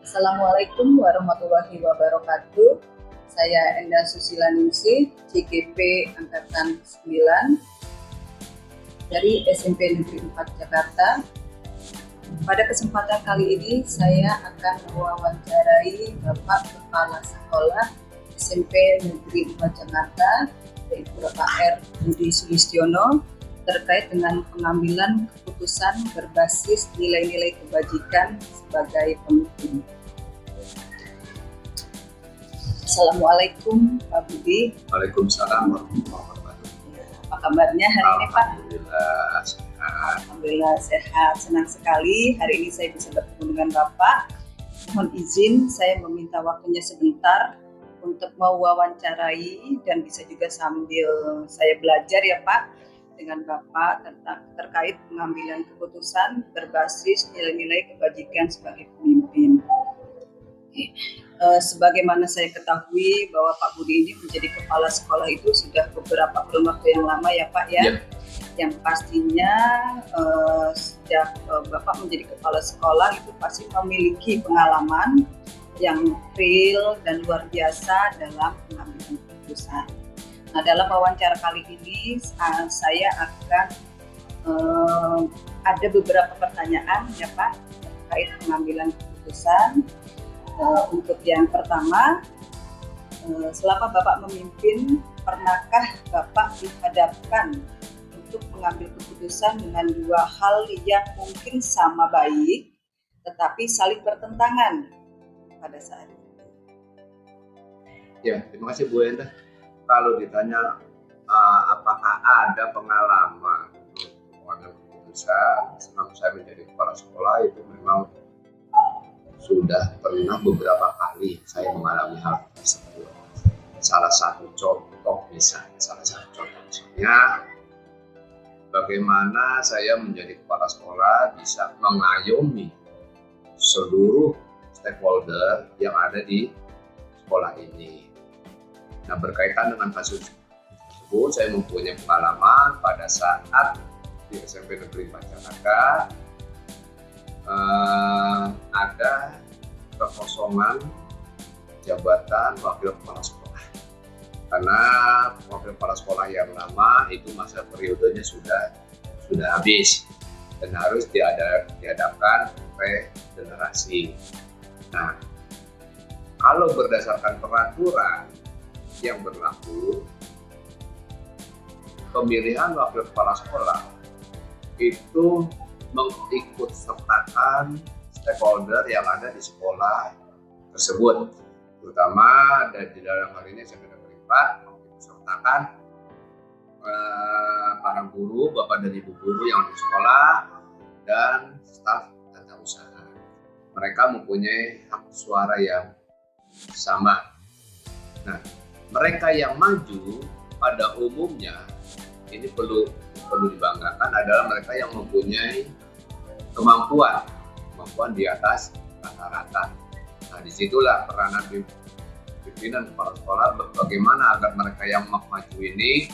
Assalamualaikum warahmatullahi wabarakatuh. Saya Enda Susila Ningsih, CGP Angkatan 9 dari SMP Negeri 4 Jakarta. Pada kesempatan kali ini saya akan mewawancarai Bapak Kepala Sekolah SMP Negeri 4 Jakarta, yaitu Bapak R. Budi Sulistiono, terkait dengan pengambilan keputusan berbasis nilai-nilai kebajikan sebagai pemimpin. Assalamualaikum Pak Budi. Waalaikumsalam warahmatullahi wabarakatuh. Apa kabarnya hari ini Pak? Alhamdulillah sehat. Alhamdulillah sehat, senang sekali hari ini saya bisa bertemu dengan Bapak. Mohon izin saya meminta waktunya sebentar untuk mewawancarai dan bisa juga sambil saya belajar ya Pak dengan Bapak terkait pengambilan keputusan berbasis nilai-nilai kebajikan sebagai pemimpin. Sebagaimana saya ketahui bahwa Pak Budi ini menjadi kepala sekolah itu sudah beberapa kurun waktu yang lama ya Pak ya. Ya. Yang pastinya sejak Bapak menjadi kepala sekolah itu pasti memiliki pengalaman yang real dan luar biasa dalam pengambilan keputusan. Nah, dalam wawancara kali ini saya akan ada beberapa pertanyaan ya Pak terkait pengambilan keputusan. Untuk yang pertama, selama Bapak memimpin, pernahkah Bapak dihadapkan untuk mengambil keputusan dengan dua hal yang mungkin sama baik, tetapi saling bertentangan pada saat itu? Ya, terima kasih Bu Enda. Kalau ditanya apakah ada pengalaman mengambil keputusan selama saya menjadi kepala sekolah, itu memang sudah pernah beberapa kali saya mengalami hal tersebut. Salah satu contoh misalnya bagaimana saya menjadi kepala sekolah bisa mengayomi seluruh stakeholder yang ada di sekolah ini. Nah, berkaitan dengan kasus tersebut, saya mempunyai pengalaman pada saat di SMP Negeri 4 Jakarta ada kekosongan jabatan wakil kepala sekolah, karena wakil kepala sekolah yang lama itu masa periodenya sudah habis dan harus diadakan regenerasi. Nah, kalau berdasarkan peraturan yang berlaku, pemilihan wakil kepala sekolah itu mengikut sertakan stakeholder yang ada di sekolah tersebut, terutama di dalam hal ini SMP Negeri 4 mengikut sertakan para guru, bapak dan ibu guru yang ada di sekolah dan staf tata usaha. Mereka mempunyai hak suara yang sama. Nah, mereka yang maju pada umumnya ini perlu dibanggakan adalah mereka yang mempunyai kemampuan di atas rata-rata. Nah, disitulah peranan pimpinan kepala sekolah bagaimana agar mereka yang maju ini,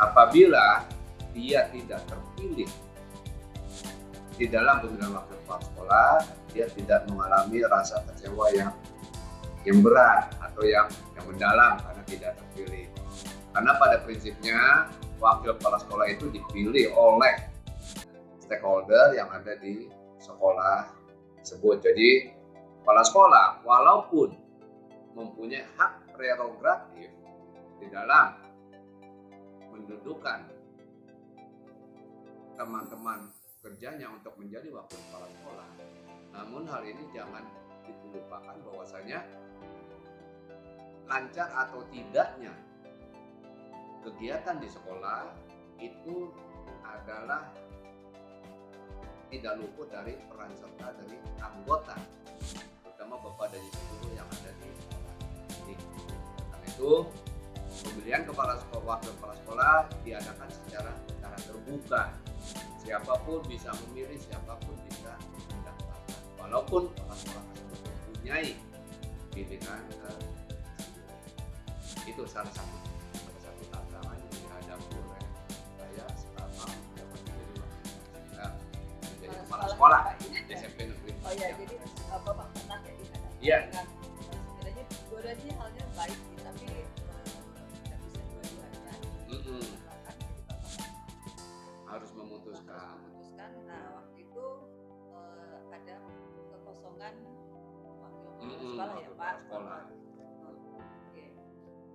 apabila dia tidak terpilih di dalam pemilihan wakil kepala sekolah, dia tidak mengalami rasa kecewa yang berat atau yang mendalam karena tidak terpilih. Karena pada prinsipnya wakil kepala sekolah itu dipilih oleh stakeholder yang ada di sekolah tersebut. Jadi kepala sekolah walaupun mempunyai hak prerogatif di dalam mendudukan teman-teman kerjanya untuk menjadi wakil kepala sekolah, namun hal ini jangan dilupakan bahwasanya lancar atau tidaknya kegiatan di sekolah itu adalah tidak luput dari peran serta dari anggota, terutama bapak dan ibu guru yang ada di sekolah ini. Karena itu pemilihan kepala sekolah, wakil kepala sekolah diadakan secara terbuka. Siapapun bisa memilih, siapapun bisa mendaftarkan, walaupun kepala sekolah tersebut mempunyai pilihan. Itu salah satu tantangan yang dihadapi oleh saya selama menjadi kepala sekolah di SMP Negeri. Oh ya, jadi Bapak pernah jadi Iya. dengan sekiranya dua-duanya halnya baik sih, tapi tidak bisa dua-duanya. Mm-mm. Bahkan jadi bapak Harus harus memutuskan. memutuskan. Nah waktu itu ada kekosongan wakil kepala sekolah ya Waktu Pak. sekolah. Oke,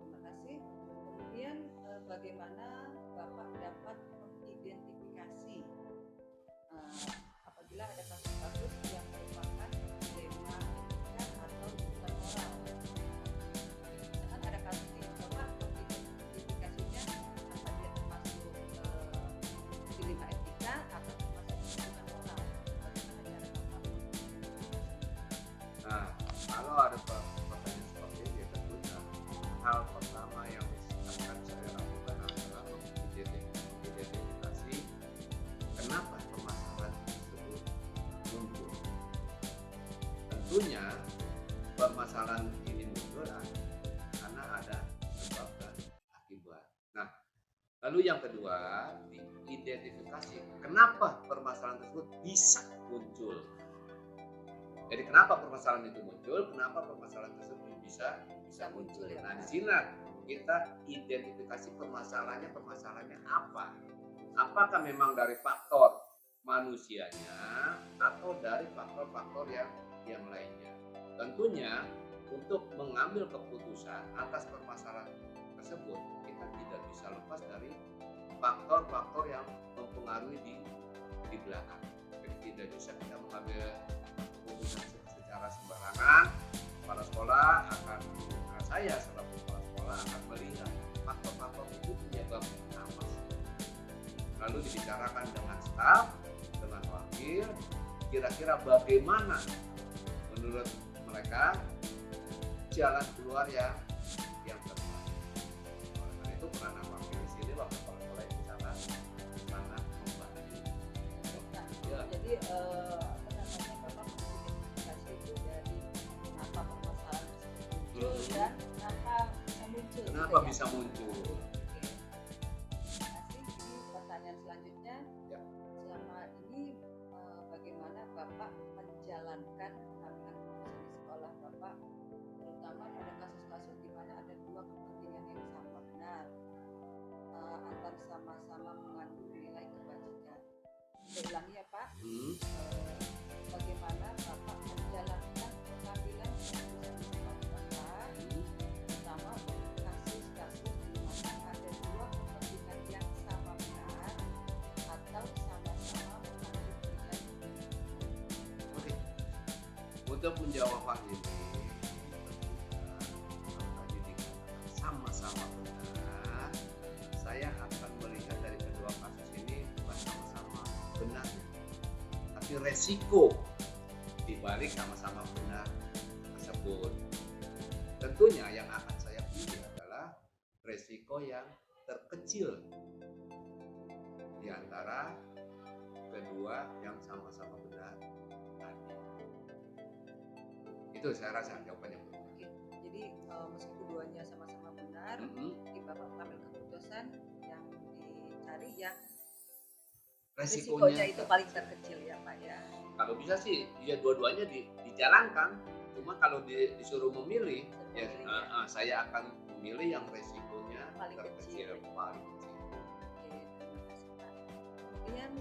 terima kasih. Kemudian bagaimana Bapak dapat mengidentifikasi apabila ada kasus-kasus yang merupakan dilema etika atau tuntutan moral? Misalkan ada kasus nih, Bapak mengidentifikasinya apa dia termasuk dilema etika atau termasuk tuntutan moral? Bagaimana cara Bapak mengidentifikasi? Nah, kalau ada pertanyaan seperti ini, tentunya hal pertama yang akan saya lakukan adalah mengidentifikasi kenapa permasalahan tersebut muncul. Tentunya permasalahan ini muncul karena ada sebab dan akibat. Nah, lalu yang kedua, diidentifikasi kenapa permasalahan tersebut bisa muncul. Jadi kenapa permasalahan itu muncul? Kenapa permasalahan tersebut bisa muncul? Ya, Nah, Pak. di sini kita identifikasi permasalahannya apa? Apakah memang dari faktor manusianya atau dari faktor-faktor yang lainnya? Tentunya untuk mengambil keputusan atas permasalahan tersebut, kita tidak bisa lepas dari faktor-faktor yang mempengaruhi di belakang. Jadi tidak bisa kita mengambil keputusan secara sembarangan. Kepala sekolah akan, saya selaku kepala sekolah akan melihat faktor-faktor itu penyebabnya apa sih. Lalu dibicarakan dengan staf, dengan wakil, kira-kira bagaimana menurut mereka jalan keluar yang terbaik. Oleh karena itu peranan wakil di sini, wakil kepala sekolah itu sangat membantu. Ya. Jadi apa namanya Bapak mengidentifikasi itu dari kenapa permasalahan tersebut muncul dan kenapa bisa muncul. Kenapa bisa muncul? Oke. Terima kasih. Ini pertanyaan selanjutnya. Ya. Selama ini bagaimana Bapak menjalankan pengambilan keputusan di sekolah Bapak, terutama pada kasus-kasus di mana ada dua kepentingan yang sama benar, antar sama-sama mengandung nilai kebajikan. Saya ulangi ya Pak. Bagaimana Bapak menjalankan pengambilan keputusan di sekolah Bapak, terutama kasus-kasus di mana ada dua kepentingan yang sama benar atau sama-sama mengandung nilai kebajikan. Oke. Untuk menjawab hal ini, tadi dikatakan sama-sama benar, saya akan melihat dari kedua kasus ini bukan sama-sama benar, tapi resiko dibalik sama-sama benar tersebut. Tentunya yang akan saya pilih adalah resiko yang terkecil di antara kedua yang sama-sama benar tadi. Itu saya rasa jawabannya. Oke, jadi meski keduanya sama-sama benar, jadi Bapak mengambil keputusan yang dicari yang risikonya itu paling terkecil ya Pak ya. Kalau bisa sih ya dua-duanya dijalankan. Cuma kalau disuruh memilih, ya, saya akan memilih yang resikonya Paling terkecil, kecil. paling kecil. Oke, terima kasih Pak. Kemudian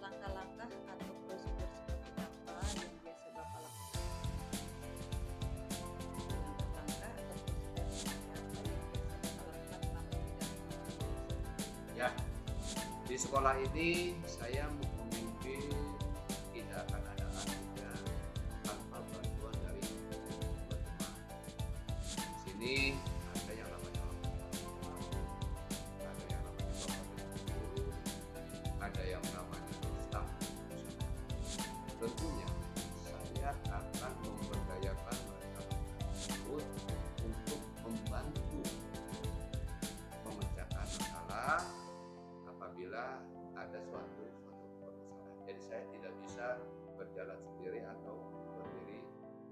langkah-langkah atau prosedur seperti apa yang biasa Bapak lakukan? Langkah-langkah atau prosedur seperti apa yang biasa Bapak lakukan selama tidak mengambil Ya, di sekolah ini saya memimpin tidak akan ada artinya tanpa bantuan dari teman-teman. Di sini ada yang namanya orang tua, ada yang namanya bapak dan guru, ada yang namanya staf. Tentunya saya akan memberdayakan mereka tersebut untuk membantu memecahkan masalah apabila ada suatu permasalahan. Jadi saya tidak bisa berjalan sendiri atau berdiri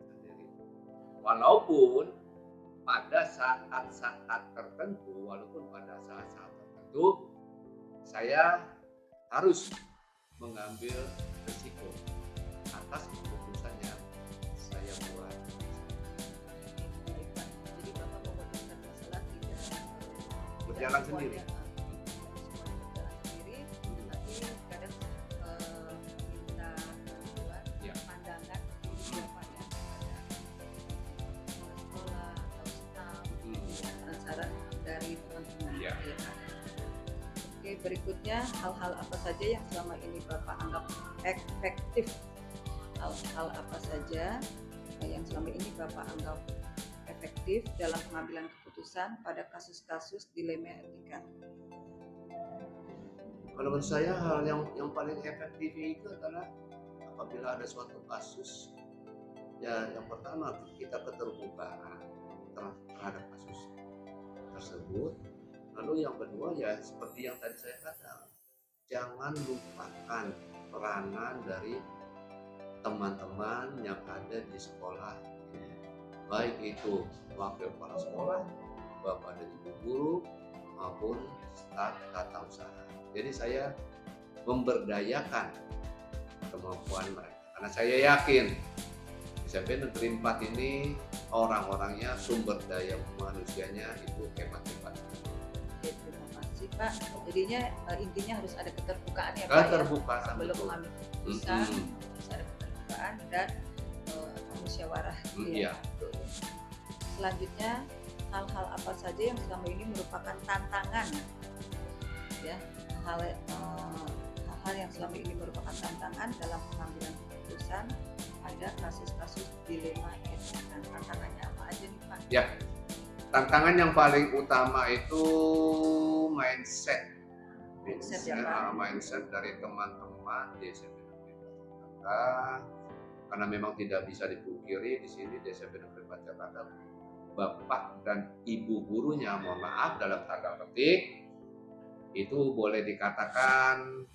sendiri. Walaupun pada saat-saat tertentu, saya harus mengambil risiko atas keputusan yang saya buat. berjalan sendiri. Semuanya berjalan sendiri, tapi kadang minta bantuan, Ya. pandangan ya Pak ya, ada kepala sekolah atau staf, saran dari teman-teman. Ya. Ya, Pak. Oke, berikutnya hal-hal apa saja yang selama ini Bapak anggap efektif? Hal-hal apa saja yang selama ini Bapak anggap efektif dalam pengambilan keputusan pada kasus-kasus dilema etika? Kalau menurut saya hal yang paling efektif itu adalah apabila ada suatu kasus, ya yang pertama kita keterbukaan terhadap kasus tersebut. Lalu yang kedua ya seperti yang tadi saya katakan, jangan lupakan peranan dari teman-teman yang ada di sekolah, baik itu wakil kepala sekolah, bapak dan ibu guru maupun staf tata usaha. Jadi saya memberdayakan kemampuan mereka karena saya yakin SMP Negeri 4 ini orang-orangnya, sumber daya manusianya itu hebat-hebat. Oke, terima kasih Pak. Jadinya intinya harus ada keterbukaan ya Pak ya. Keterbukaan Sebelum betul. mengambil keputusan harus ada keterbukaan dan musyawarah. Iya. Betul. Selanjutnya hal-hal apa saja yang selama ini merupakan tantangan ya, hal-hal yang selama ini merupakan tantangan dalam pengambilan keputusan ada kasus-kasus dilema etika. Tantangannya apa aja nih Pak? Ya, tantangan yang paling utama itu mindset ya, Pak. mindset dari teman-teman di SMP Negeri 4 Jakarta. Karena memang tidak bisa dipungkiri di sini di SMP Negeri 4 Jakarta, bapak dan ibu gurunya, mohon maaf dalam tanda petik, itu boleh dikatakan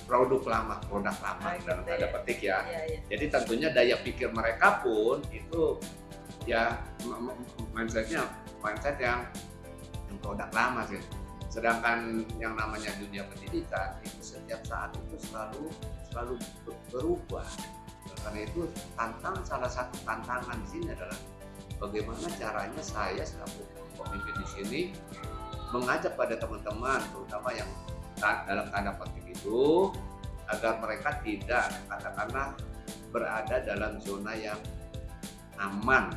produk lama dalam tanda petik ya. Iya. Jadi tentunya daya pikir mereka pun itu ya mindset yang produk lama sih. Sedangkan yang namanya dunia pendidikan itu setiap saat itu selalu berubah. Karena itu salah satu tantangan di sini adalah bagaimana caranya saya selaku pemimpin di sini mengajak pada teman-teman, terutama yang dalam tanda petik itu, agar mereka tidak katakanlah berada dalam zona yang aman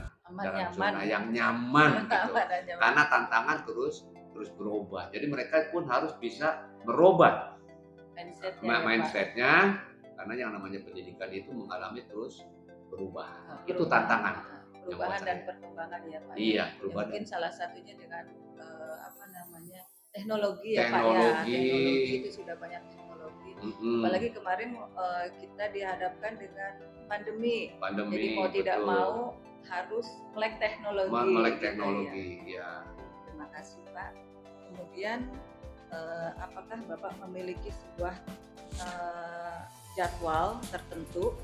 zona yang nyaman gitu. Karena tantangan terus berubah. Jadi mereka pun harus bisa merubah mindsetnya, karena yang namanya pendidikan itu mengalami terus berubah. Itu tantangan. Perubahan dan perkembangan ya Pak. Iya, perubahan. Mungkin salah satunya dengan teknologi ya Pak ya. Teknologi itu sudah banyak teknologi. Apalagi kemarin kita dihadapkan dengan pandemi. Jadi mau tidak mau harus melek teknologi. Ya. Terima kasih Pak. Kemudian apakah Bapak memiliki sebuah jadwal tertentu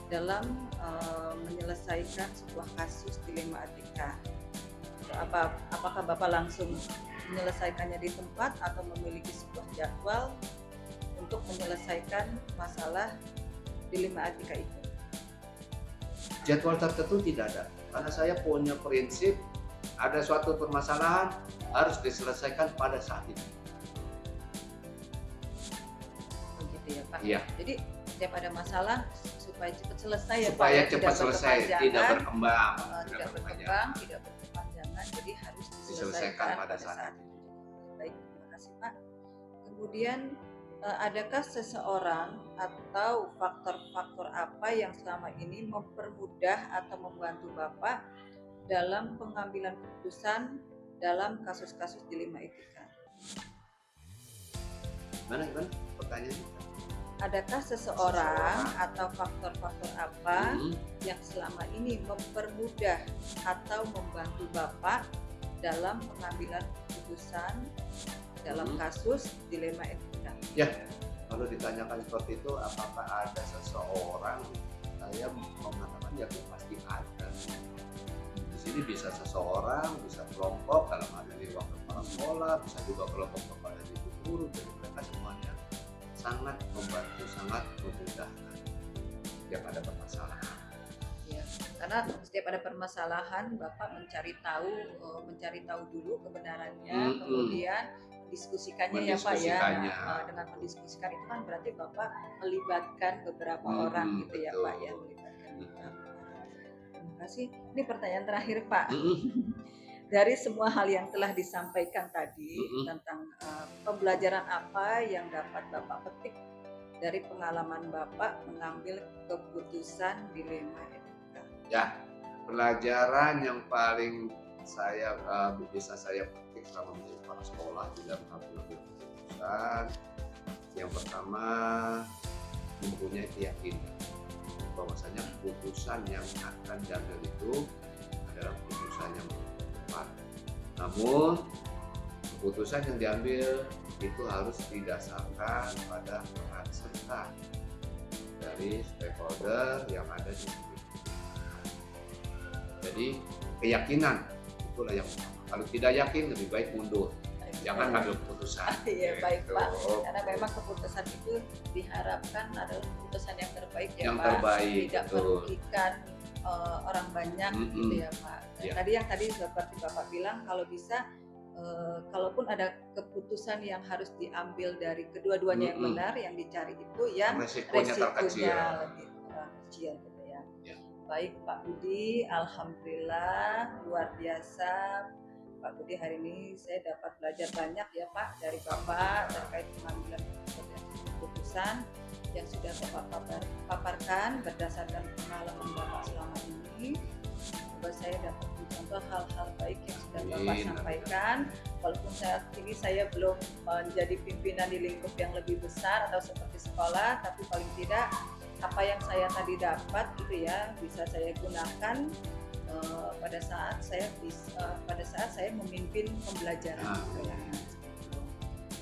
dalam menyelesaikan sebuah kasus dilema etika? Apakah Bapak langsung menyelesaikannya di tempat atau memiliki sebuah jadwal untuk menyelesaikan masalah dilema etika itu? Jadwal tertentu tidak ada, karena saya punya prinsip ada suatu permasalahan harus diselesaikan pada saat itu. Begitu ya Pak. Iya. Jadi setiap ada masalah supaya cepat selesai ya Pak. Supaya cepat selesai, tidak berkembang, tidak berkepanjangan, jadi harus diselesaikan pada saat itu. Baik, terima kasih Pak. Kemudian adakah seseorang atau faktor-faktor apa yang selama ini mempermudah atau membantu Bapak dalam pengambilan keputusan dalam kasus-kasus dilema etika? Mana pertanyaannya? Adakah seseorang atau faktor-faktor apa yang selama ini mempermudah atau membantu Bapak dalam pengambilan keputusan dalam kasus dilema etika? Ya, kalau ditanyakan seperti itu, apakah ada seseorang? Saya mengatakan ya pasti ada. Di sini bisa seseorang, bisa kelompok, dalam hal ini wakil kepala sekolah, bisa juga kelompok kepala ibu guru, jadi mereka semuanya sangat membantu, sangat memudahkan setiap ada permasalahan. Ya, karena setiap ada permasalahan Bapak mencari tahu dulu kebenarannya, kemudian diskusikannya ya Pak ya. Nah, dengan mendiskusikan itu kan berarti Bapak melibatkan beberapa orang gitu ya Pak ya, melibatkan beberapa orang. Terima kasih. Ini pertanyaan terakhir Pak. Dari semua hal yang telah disampaikan tadi tentang pembelajaran apa yang dapat Bapak petik dari pengalaman Bapak mengambil keputusan dilema etika? Ya, pelajaran yang paling bisa saya petik selama menjadi kepala sekolah di dalam mengambil keputusan, yang pertama mempunyai keyakinan bahwasanya keputusan yang akan diambil itu adalah keputusan yang tepat. Namun keputusan yang diambil itu harus didasarkan pada peran serta dari stakeholder yang ada di sini. Jadi keyakinan itulah yang utama. Kalau tidak yakin lebih baik mundur. Jangan ngambil keputusan. Iya baik Pak. Karena memang keputusan itu diharapkan adalah keputusan yang terbaik ya yang Pak. Terbaik, tidak merugikan orang banyak gitu ya Pak. Ya. Tadi seperti Bapak bilang kalau bisa kalaupun ada keputusan yang harus diambil dari kedua-duanya yang benar, yang dicari itu yang resikonya lebih kecil gitu ya. Baik Pak Budi, alhamdulillah luar biasa. Pak Budi, hari ini saya dapat belajar banyak ya Pak dari Bapak terkait pengambilan keputusan yang sudah Bapak paparkan berdasarkan pengalaman Bapak selama ini. Semoga saya dapat mencontoh hal-hal baik yang sudah Bapak sampaikan. Walaupun saat ini saya belum menjadi pimpinan di lingkup yang lebih besar atau seperti sekolah, tapi paling tidak apa yang saya tadi dapat gitu ya bisa saya gunakan pada saat saya memimpin pembelajaran.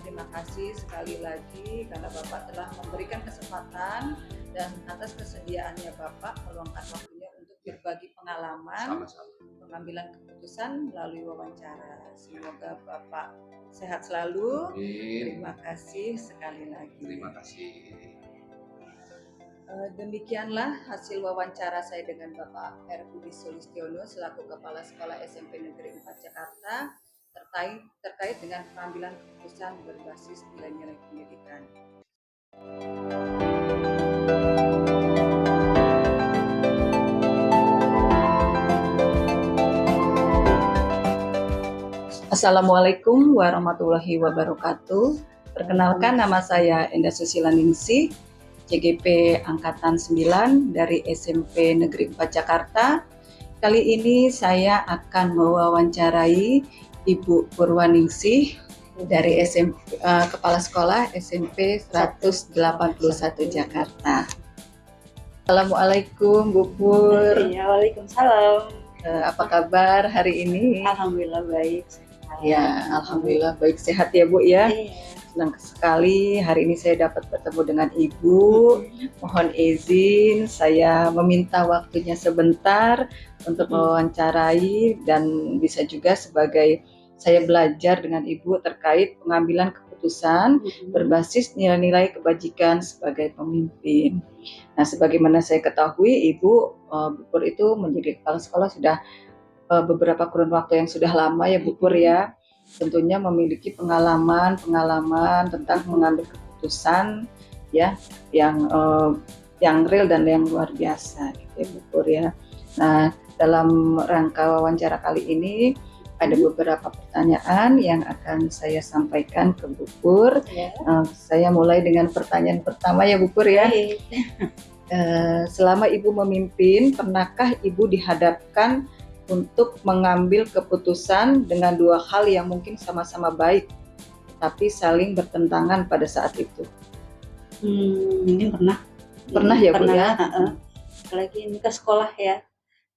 Terima kasih sekali lagi karena Bapak telah memberikan kesempatan dan atas kesediaannya Bapak meluangkan waktunya untuk berbagi pengalaman pengambilan keputusan melalui wawancara. Semoga Bapak sehat selalu. Terima kasih sekali lagi. Terima kasih. Demikianlah hasil wawancara saya dengan Bapak R. Budi Sulistiono selaku Kepala Sekolah SMP Negeri 4 Jakarta terkait dengan pengambilan keputusan berbasis nilai-nilai pendidikan. Assalamualaikum warahmatullahi wabarakatuh. Perkenalkan, nama saya Endah Susila Ningsih, CGP Angkatan 9 dari SMP Negeri 4 Jakarta. Kali ini saya akan mewawancarai Ibu Purwaningsih dari Kepala Sekolah SMP 181 Jakarta. Assalamualaikum Bu Pur. Ya, waalaikumsalam. Apa kabar hari ini? Alhamdulillah baik. Ya, alhamdulillah baik, sehat ya Bu ya. Senang sekali hari ini saya dapat bertemu dengan Ibu. Mohon izin saya meminta waktunya sebentar untuk mewawancarai dan bisa juga sebagai saya belajar dengan Ibu terkait pengambilan keputusan berbasis nilai-nilai kebajikan sebagai pemimpin. Nah, sebagaimana saya ketahui Ibu Pur itu menjadi kepala sekolah sudah beberapa kurun waktu yang sudah lama ya Bu Pur ya. Tentunya memiliki pengalaman tentang mengambil keputusan ya yang real dan yang luar biasa gitu ya Bu Pur ya. Nah, dalam rangka wawancara kali ini ada beberapa pertanyaan yang akan saya sampaikan ke Bu Pur. Saya mulai dengan pertanyaan pertama ya Bu Pur ya. Selama Ibu memimpin, pernahkah Ibu dihadapkan untuk mengambil keputusan dengan dua hal yang mungkin sama-sama baik, tapi saling bertentangan pada saat itu? Mungkin pernah ya Bu ya. Apalagi ini ke sekolah ya,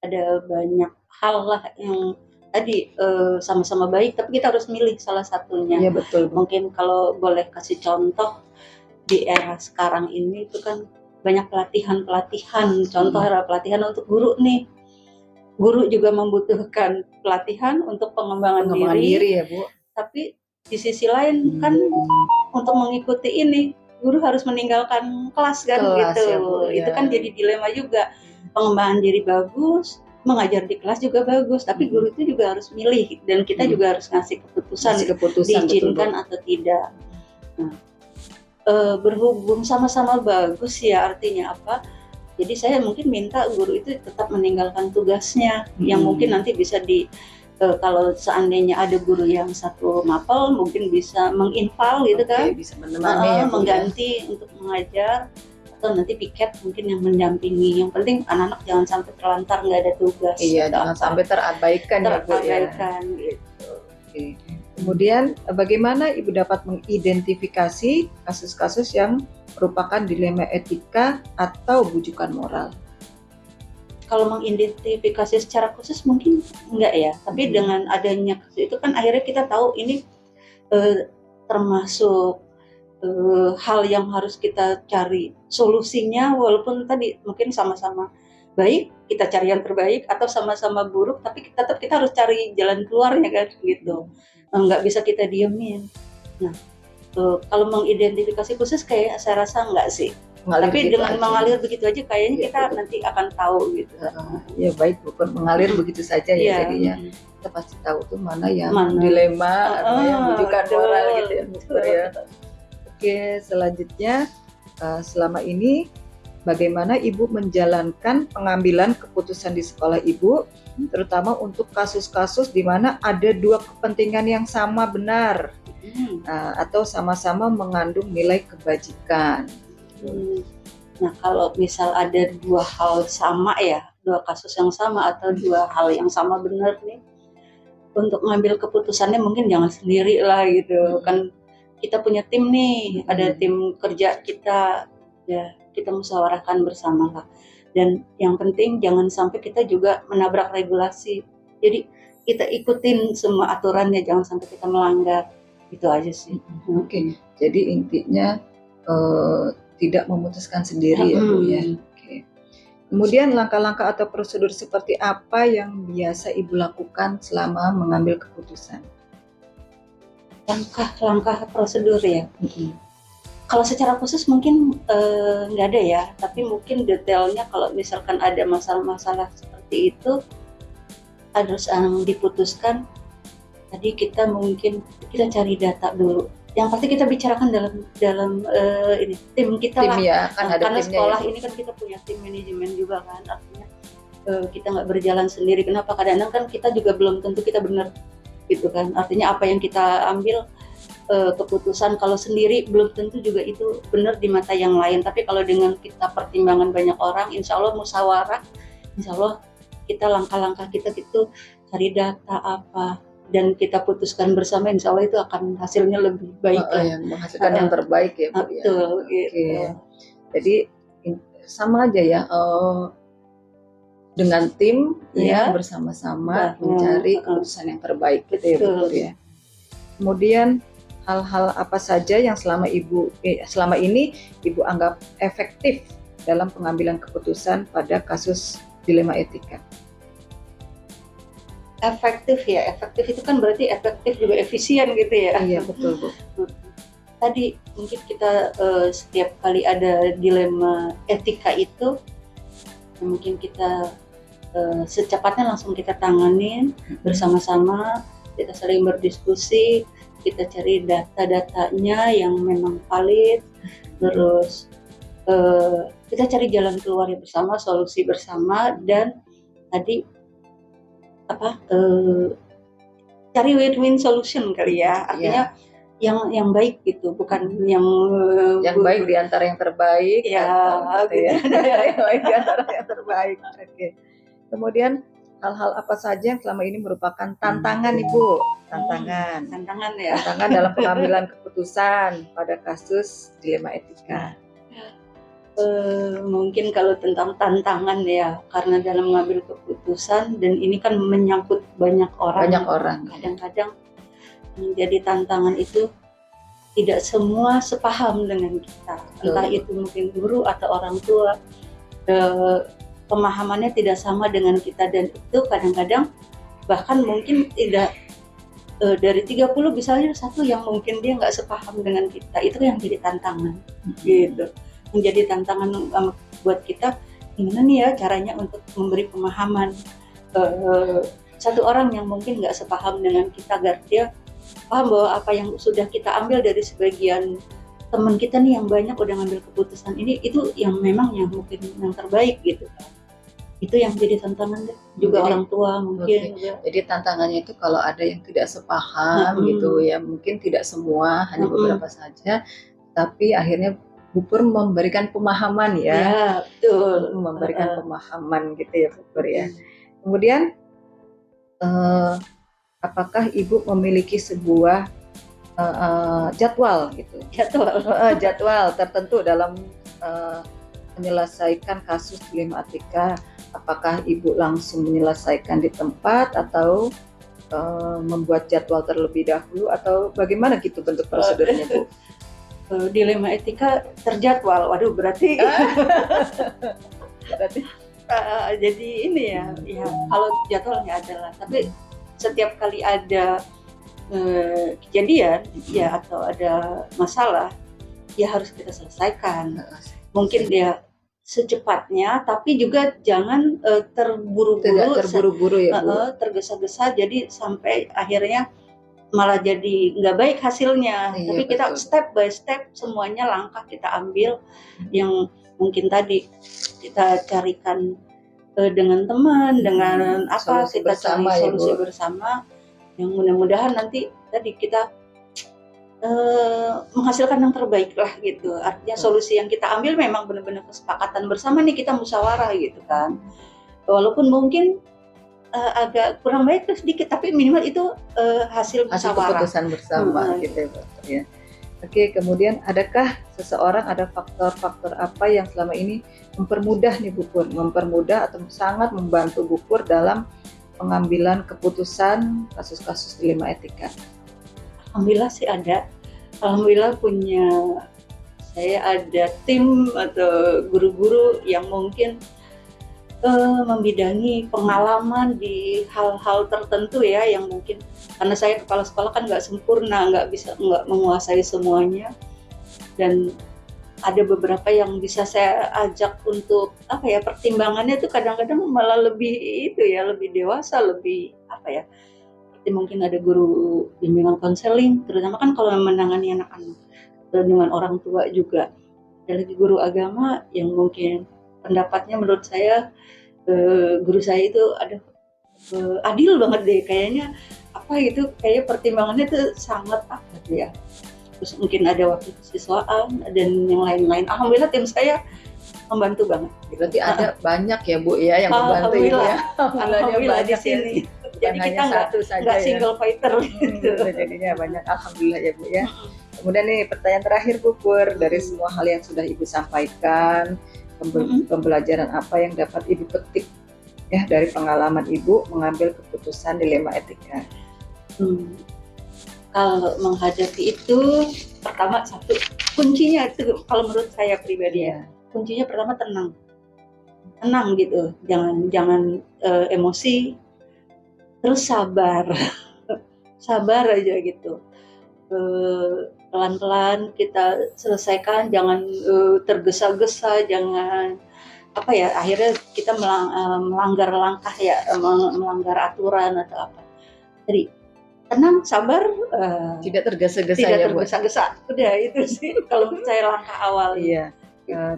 ada banyak hal lah yang tadi sama-sama baik, tapi kita harus milih salah satunya. Iya betul Bu. Mungkin kalau boleh kasih contoh di era sekarang ini itu kan banyak pelatihan. Contoh era pelatihan untuk guru nih. Guru juga membutuhkan pelatihan untuk pengembangan diri ya Bu. Tapi di sisi lain kan untuk mengikuti ini guru harus meninggalkan kelas kan Kelas gitu. ya, Bu, Itu ya. kan jadi dilema juga. Pengembangan diri bagus, mengajar di kelas juga bagus, tapi guru itu juga harus milih dan kita juga harus ngasih keputusan Kasih keputusan, betul, Bu. diizinkan atau tidak. Nah, berhubung sama-sama bagus ya, artinya apa? Jadi saya mungkin minta guru itu tetap meninggalkan tugasnya yang mungkin nanti bisa kalau seandainya ada guru yang satu mapel mungkin bisa menginval gitu kan, Bisa menemani ya, Bu, mengganti untuk mengajar, atau nanti piket mungkin yang mendampingi. Yang penting anak-anak jangan sampai terlantar nggak ada tugas. Iya, jangan apa, sampai terabaikan ya, Bu, ya. terabaikan gitu. Oke. Kemudian bagaimana Ibu dapat mengidentifikasi kasus-kasus yang merupakan dilema etika atau bujukan moral? Kalau mengidentifikasi secara khusus mungkin enggak ya, tapi dengan adanya kasus itu kan akhirnya kita tahu ini termasuk hal yang harus kita cari solusinya, walaupun tadi mungkin sama-sama baik kita cari yang terbaik atau sama-sama buruk, tapi tetap kita harus cari jalan keluarnya kan gitu. Nggak bisa kita diemin. Nah, kalau mengidentifikasi khusus kayak saya rasa enggak sih. Tapi dengan mengalir begitu aja kayaknya kita nanti akan tahu gitu. Ya baik, bukan mengalir begitu saja ya, jadinya kita pasti tahu tuh mana yang dilema, mana yang bujukan moral gitu ya, Bu, ya. Oke, selanjutnya selama ini bagaimana Ibu menjalankan pengambilan keputusan di sekolah Ibu, terutama untuk kasus-kasus di mana ada dua kepentingan yang sama benar, atau sama-sama mengandung nilai kebajikan. Nah, kalau misal ada dua hal sama ya, dua kasus yang sama atau dua hal yang sama benar nih, untuk ngambil keputusannya mungkin jangan sendiri lah gitu. Kan kita punya tim nih, ada tim kerja kita, ya kita musyawarahkan bersama lah. Dan yang penting jangan sampai kita juga menabrak regulasi. Jadi kita ikutin semua aturannya, jangan sampai kita melanggar. Itu aja sih. Oke. Jadi intinya tidak memutuskan sendiri ya, Bu, ya. Oke. Kemudian langkah-langkah atau prosedur seperti apa yang biasa Ibu lakukan selama mengambil keputusan? Langkah-langkah prosedur ya. Kalau secara khusus mungkin nggak ada ya, tapi mungkin detailnya kalau misalkan ada masalah-masalah seperti itu harus diputuskan. Tadi kita cari data dulu. Yang pasti kita bicarakan dalam ini tim kita tim lah. Ya, kan ada karena sekolah ya. Ini kan kita punya tim manajemen juga kan, artinya kita nggak berjalan sendiri. Kenapa? Kadang-kadang kan kita juga belum tentu kita benar gitu kan. Artinya apa yang kita ambil keputusan kalau sendiri belum tentu juga itu benar di mata yang lain. Tapi kalau dengan kita pertimbangan banyak orang, insya Allah musyawarah, insya Allah kita langkah-langkah kita gitu cari data apa dan kita putuskan bersama, insya Allah itu akan hasilnya lebih baik yang menghasilkan yang terbaik ya, Bu. Betul, ya. gitu. Jadi sama aja ya, dengan tim ya bersama-sama mencari keputusan yang terbaik gitu ya, Bu, ya. Kemudian hal-hal apa saja yang selama ini Ibu anggap efektif dalam pengambilan keputusan pada kasus dilema etika? Efektif itu kan berarti efektif juga efisien gitu ya. Iya, betul, Bu. Tadi mungkin kita setiap kali ada dilema etika itu mungkin kita secepatnya langsung kita tanganin bersama-sama, kita saling berdiskusi, kita cari data-datanya yang memang valid, terus kita cari jalan keluarnya bersama, solusi bersama, dan tadi cari win-win solution kali ya, artinya yang baik gitu, bukan yang baik di antara yang terbaik ya, gitu. Yang baik di antara yang terbaik. Oke. Kemudian hal-hal apa saja yang selama ini merupakan tantangan, Ibu? Tantangan dalam pengambilan keputusan pada kasus dilema etika. Mungkin kalau tentang tantangan ya, karena dalam mengambil keputusan dan ini kan menyangkut banyak orang. Kadang-kadang menjadi tantangan itu tidak semua sepaham dengan kita. Entah itu mungkin guru atau orang tua, pemahamannya tidak sama dengan kita, dan itu kadang-kadang bahkan mungkin tidak dari 30 misalnya satu yang mungkin dia nggak sepaham dengan kita, itu yang jadi tantangan gitu. Yang jadi tantangan buat kita, gimana nih ya caranya untuk memberi pemahaman satu orang yang mungkin nggak sepaham dengan kita, agar dia paham bahwa apa yang sudah kita ambil dari sebagian teman kita nih yang banyak udah ngambil keputusan ini, itu yang memang yang mungkin yang terbaik gitu. Itu yang jadi tantangan deh. Juga Jadi, orang tua mungkin. Jadi tantangannya itu kalau ada yang tidak sepaham gitu ya, mungkin tidak semua, hanya beberapa saja, tapi akhirnya Bu Pur memberikan pemahaman ya. Ya, betul. Memberikan pemahaman gitu ya Bu Pur ya. Kemudian apakah Ibu memiliki sebuah jadwal gitu? Jadwal tertentu dalam menyelesaikan kasus dilematika. Apakah Ibu langsung menyelesaikan di tempat atau membuat jadwal terlebih dahulu, atau bagaimana gitu bentuk prosedurnya Bu? Dilema etika terjadwal, waduh berarti jadi ini ya kalau jadwal nggak ada lah, tapi setiap kali ada kejadian ya atau ada masalah ya harus kita selesaikan. Mungkin dia secepatnya, tapi juga jangan terburu-buru ya Bu, tergesa-gesa, jadi sampai akhirnya malah jadi nggak baik hasilnya. Tapi kita step by step semuanya langkah kita ambil, yang mungkin tadi kita carikan dengan teman, dengan apa solusi kita bersama, cari solusi bersama, yang mudah-mudahan nanti tadi kita menghasilkan yang terbaik lah gitu. Artinya solusi yang kita ambil memang benar-benar kesepakatan bersama nih, kita musyawarah gitu kan. Walaupun mungkin agak kurang baik sedikit, tapi minimal itu hasil musyawarah. Keputusan bersama gitu ya. Oke, kemudian adakah seseorang, ada faktor-faktor apa yang selama ini mempermudah nih Bu Pur, mempermudah atau sangat membantu Bu Pur dalam pengambilan keputusan kasus-kasus dilema etika? Alhamdulillah sih ada. Alhamdulillah saya ada tim atau guru-guru yang mungkin membidangi pengalaman di hal-hal tertentu ya, yang mungkin karena saya kepala sekolah kan nggak sempurna, nggak menguasai semuanya, dan ada beberapa yang bisa saya ajak untuk pertimbangannya itu kadang-kadang malah lebih dewasa, lebih mungkin ada guru bimbingan konseling, terutama kan kalau menangani anak-anak, dengan orang tua juga. Ada lagi guru agama yang mungkin pendapatnya menurut saya, guru saya itu adil banget deh kayaknya, kayak pertimbangannya itu sangat ya. Terus mungkin ada waktu siswaan dan yang lain-lain. Alhamdulillah tim saya membantu banget. Berarti ada banyak ya Bu ya yang membantu ya. Alhamdulillah di sini. Jadi kita nggak single fighter gitu. Jadinya banyak, alhamdulillah ya Bu ya. Kemudian nih pertanyaan terakhir Bu Pur, dari semua hal yang sudah Ibu sampaikan, pembelajaran apa yang dapat Ibu petik ya dari pengalaman Ibu mengambil keputusan dilema etika? Kalau menghadapi itu, pertama satu kuncinya itu kalau menurut saya pribadi ya, kuncinya pertama tenang gitu, jangan emosi. Terus sabar aja gitu, pelan-pelan kita selesaikan, jangan tergesa-gesa, jangan akhirnya kita melanggar langkah ya, melanggar aturan atau apa. Jadi tenang, sabar, tidak tergesa-gesa, udah itu sih kalau saya langkah awal. Iya.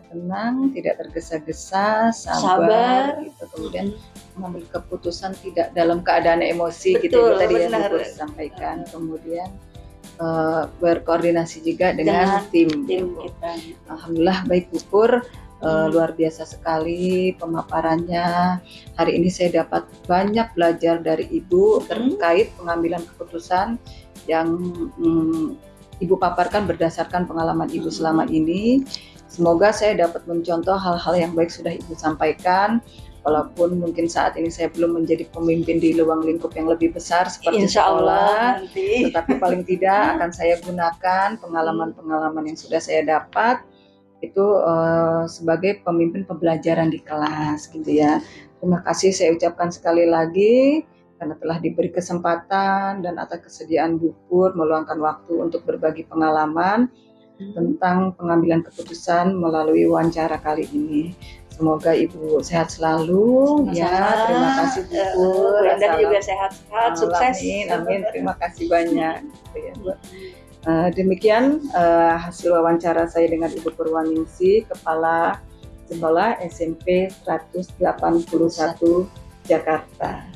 Tenang, tidak tergesa-gesa, sabar gitu. Kemudian mengambil keputusan tidak dalam keadaan emosi. Betul, gitu tadi yang Bu sampaikan. Kemudian berkoordinasi juga dengan tim kita. Alhamdulillah baik Bu Pur, luar biasa sekali pemaparannya. Hari ini saya dapat banyak belajar dari Ibu terkait pengambilan keputusan yang Ibu paparkan berdasarkan pengalaman Ibu selama ini. Semoga saya dapat mencontoh hal-hal yang baik sudah Ibu sampaikan. Walaupun mungkin saat ini saya belum menjadi pemimpin di ruang lingkup yang lebih besar seperti sekolah, tetapi paling tidak akan saya gunakan pengalaman-pengalaman yang sudah saya dapat itu sebagai pemimpin pembelajaran di kelas gitu ya. Terima kasih saya ucapkan sekali lagi. karena telah diberi kesempatan dan atas kesediaan Bu Pur meluangkan waktu untuk berbagi pengalaman tentang pengambilan keputusan melalui wawancara kali ini. Semoga Ibu sehat selalu. Ya, terima kasih Bu Pur. Anda juga sehat-sehat, sukses. Amin, amin. Terima kasih banyak. Demikian hasil wawancara saya dengan Ibu Purwaningsih, Kepala Sekolah SMP 181 Jakarta.